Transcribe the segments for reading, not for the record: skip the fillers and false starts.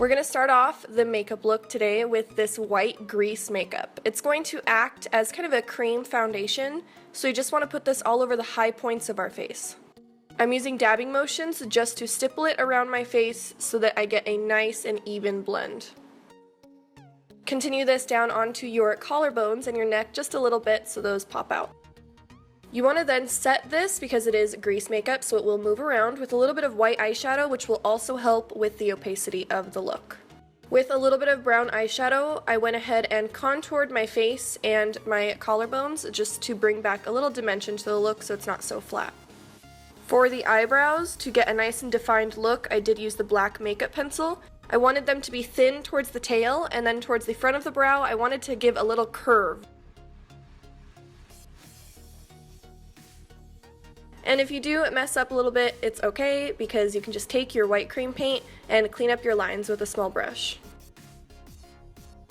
We're going to start off the makeup look today with this white grease makeup. It's going to act as kind of a cream foundation, so you just want to put this all over the high points of our face. I'm using dabbing motions just to stipple it around my face so that I get a nice and even blend. Continue this down onto your collarbones and your neck just a little bit so those pop out. You want to then set this, because it is grease makeup, so it will move around, with a little bit of white eyeshadow, which will also help with the opacity of the look. With a little bit of brown eyeshadow, I went ahead and contoured my face and my collarbones just to bring back a little dimension to the look so it's not so flat. For the eyebrows, to get a nice and defined look, I did use the black makeup pencil. I wanted them to be thin towards the tail, and then towards the front of the brow, I wanted to give a little curve. And if you do mess up a little bit, it's okay, because you can just take your white cream paint and clean up your lines with a small brush.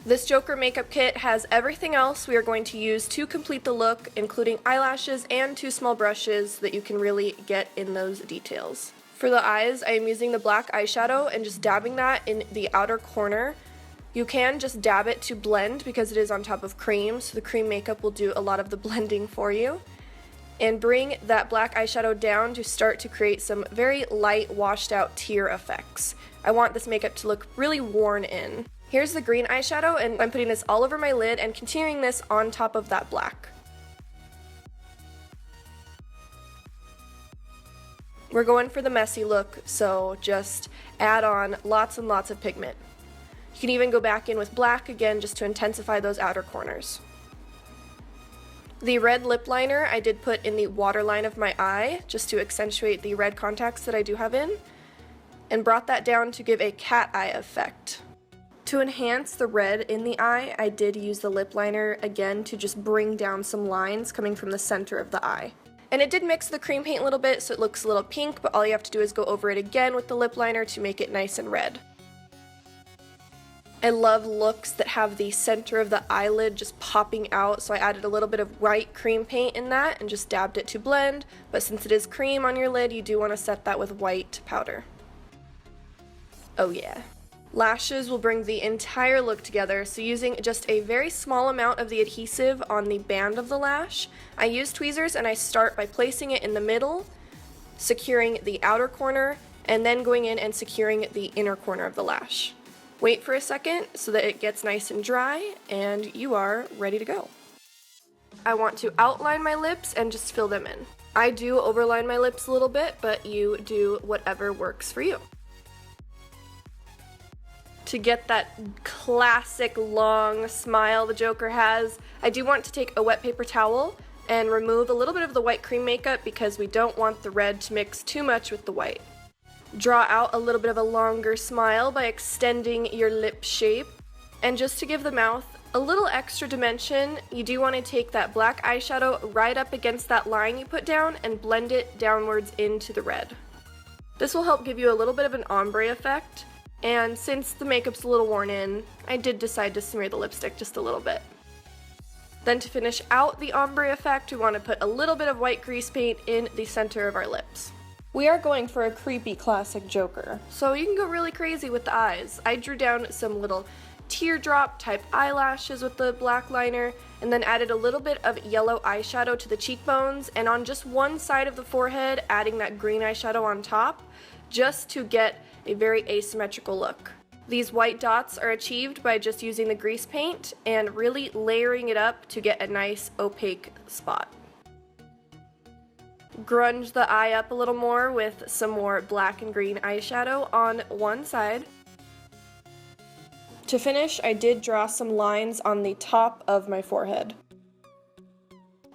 This Joker makeup kit has everything else we are going to use to complete the look, including eyelashes and 2 small brushes so that you can really get in those details. For the eyes, I am using the black eyeshadow and just dabbing that in the outer corner. You can just dab it to blend because it is on top of cream, so the cream makeup will do a lot of the blending for you. And bring that black eyeshadow down to start to create some very light washed out tear effects. I want this makeup to look really worn in. Here's the green eyeshadow, and I'm putting this all over my lid and continuing this on top of that black. We're going for the messy look, so just add on lots and lots of pigment. You can even go back in with black again just to intensify those outer corners. The red lip liner I did put in the waterline of my eye just to accentuate the red contacts that I do have in, and brought that down to give a cat eye effect. To enhance the red in the eye, I did use the lip liner again to just bring down some lines coming from the center of the eye. And it did mix the cream paint a little bit so it looks a little pink, but all you have to do is go over it again with the lip liner to make it nice and red. I love looks that have the center of the eyelid just popping out, so I added a little bit of white cream paint in that and just dabbed it to blend, but since it is cream on your lid, you do want to set that with white powder. Oh yeah. Lashes will bring the entire look together, so using just a very small amount of the adhesive on the band of the lash, I use tweezers and I start by placing it in the middle, securing the outer corner, and then going in and securing the inner corner of the lash. Wait for a second so that it gets nice and dry, and you are ready to go. I want to outline my lips and just fill them in. I do overline my lips a little bit, but you do whatever works for you. To get that classic long smile the Joker has, I do want to take a wet paper towel and remove a little bit of the white cream makeup because we don't want the red to mix too much with the white. Draw out a little bit of a longer smile by extending your lip shape. And just to give the mouth a little extra dimension, you do want to take that black eyeshadow right up against that line you put down and blend it downwards into the red. This will help give you a little bit of an ombre effect, and since the makeup's a little worn in, I did decide to smear the lipstick just a little bit. Then to finish out the ombre effect, we want to put a little bit of white grease paint in the center of our lips. We are going for a creepy classic Joker, so you can go really crazy with the eyes. I drew down some little teardrop type eyelashes with the black liner, and then added a little bit of yellow eyeshadow to the cheekbones, and on just one side of the forehead, adding that green eyeshadow on top, just to get a very asymmetrical look. These white dots are achieved by just using the grease paint and really layering it up to get a nice opaque spot. Grunge the eye up a little more with some more black and green eyeshadow on one side. To finish, I did draw some lines on the top of my forehead.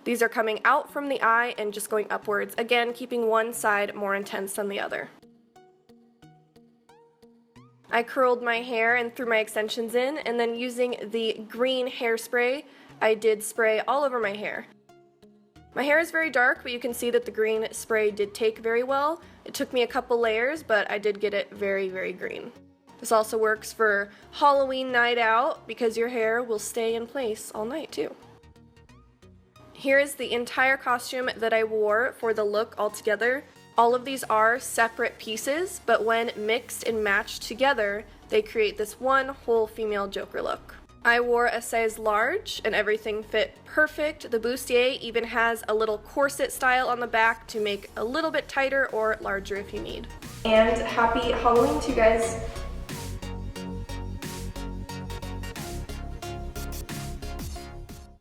These are coming out from the eye and just going upwards, again keeping one side more intense than the other. I curled my hair and threw my extensions in, and then using the green hairspray, I did spray all over my hair. My hair is very dark, but you can see that the green spray did take very well. It took me a couple layers, but I did get it very, very green. This also works for Halloween night out because your hair will stay in place all night too. Here is the entire costume that I wore for the look altogether. All of these are separate pieces, but when mixed and matched together, they create this one whole female Joker look. I wore a size large and everything fit perfect. The bustier even has a little corset style on the back to make a little bit tighter or larger if you need. And happy Halloween to you guys!